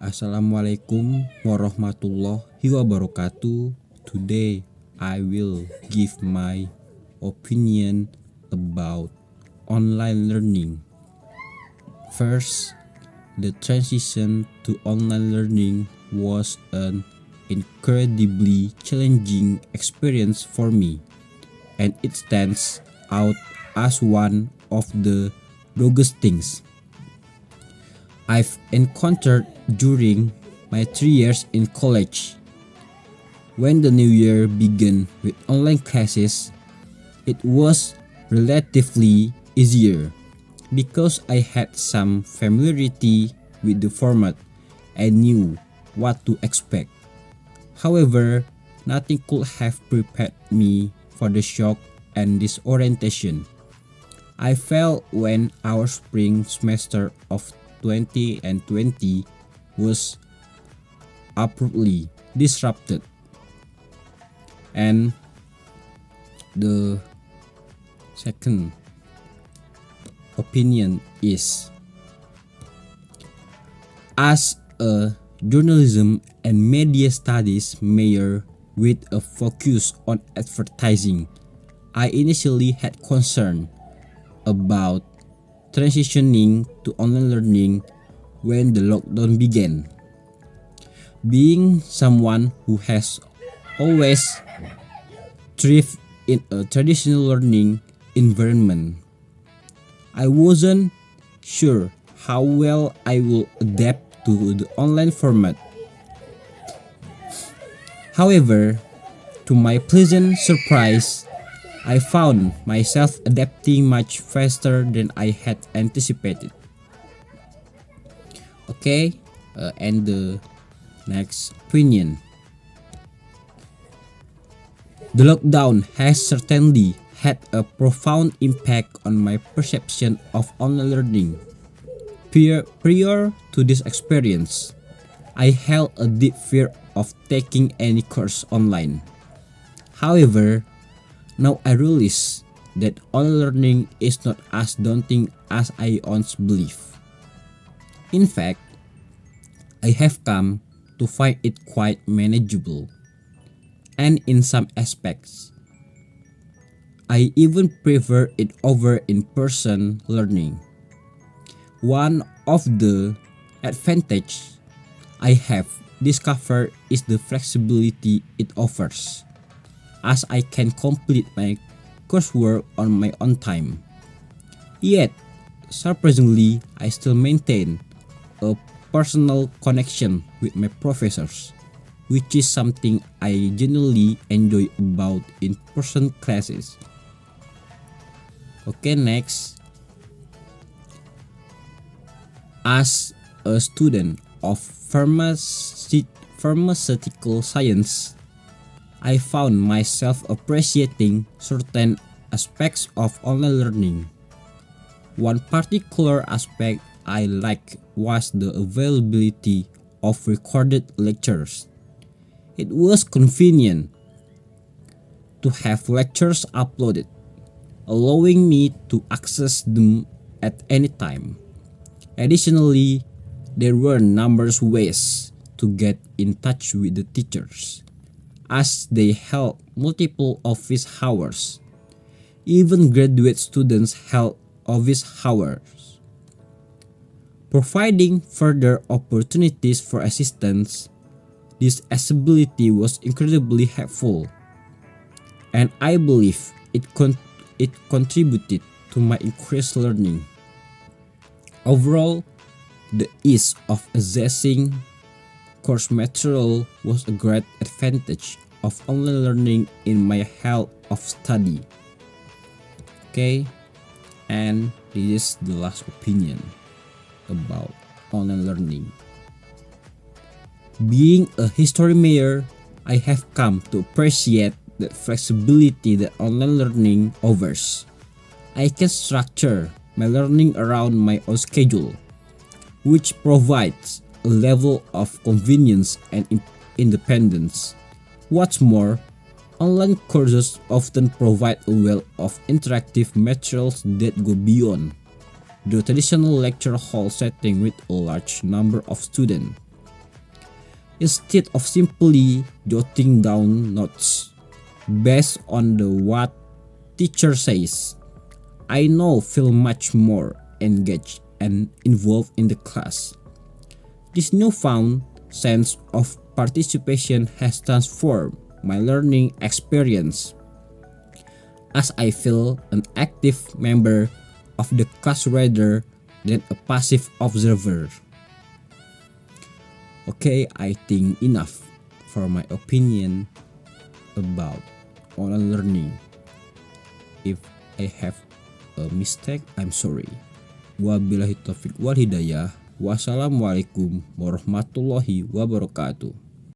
Assalamualaikum warahmatullahi wabarakatuh. Today I will give my opinion about online learning. First, the transition to online learning was an incredibly challenging experience for me, and it stands out as one of the biggest things I've encountered during my 3 years in college. When the new year began with online classes, it was relatively easier because I had some familiarity with the format and knew what to expect. However, nothing could have prepared me for the shock and disorientation I felt when our spring semester of 2020 was abruptly disrupted. And the second opinion is, as a journalism and media studies major with a focus on advertising, I initially had concern about transitioning to online learning when the lockdown began. Being someone who has always thrived in a traditional learning environment, I wasn't sure how well I would adapt to the online format. However, to my pleasant surprise, I found myself adapting much faster than I had anticipated. Okay, and the next opinion. The lockdown has certainly had a profound impact on my perception of online learning. Prior to this experience, I held a deep fear of taking any course online. However, now I realize that online learning is not as daunting as I once believed. In fact, I have come to find it quite manageable, and in some aspects, I even prefer it over in-person learning. One of the advantages I have discovered is the flexibility it offers, as I can complete my coursework on my own time. Yet, surprisingly, I still maintain a personal connection with my professors, which is something I genuinely enjoy about in-person classes. Okay, next. As a student of pharmaceutical science, I found myself appreciating certain aspects of online learning. One particular aspect I liked was the availability of recorded lectures. It was convenient to have lectures uploaded, allowing me to access them at any time. Additionally, there were numerous ways to get in touch with the teachers, as they held multiple office hours. Even graduate students held office hours, providing further opportunities for assistance. This accessibility was incredibly helpful, and I believe it contributed to my increased learning. Overall, the ease of accessing course material was a great advantage of online learning in my field of study. Okay, and this is the last opinion about online learning. Being a history major, I have come to appreciate the flexibility that online learning offers. I can structure my learning around my own schedule, which provides a level of convenience and independence. What's more, online courses often provide a wealth of interactive materials that go beyond the traditional lecture hall setting with a large number of students. instead of simply jotting down notes based on the what teacher says. I now feel much more engaged and involved in the class. This newfound sense of participation has transformed my learning experience, as I feel an active member of the class rather than a passive observer. Okay, I think enough for my opinion about online learning. If I have a mistake, I'm sorry. Wabillahi taufiq wal hidayah. Wassalamualaikum warahmatullahi wabarakatuh.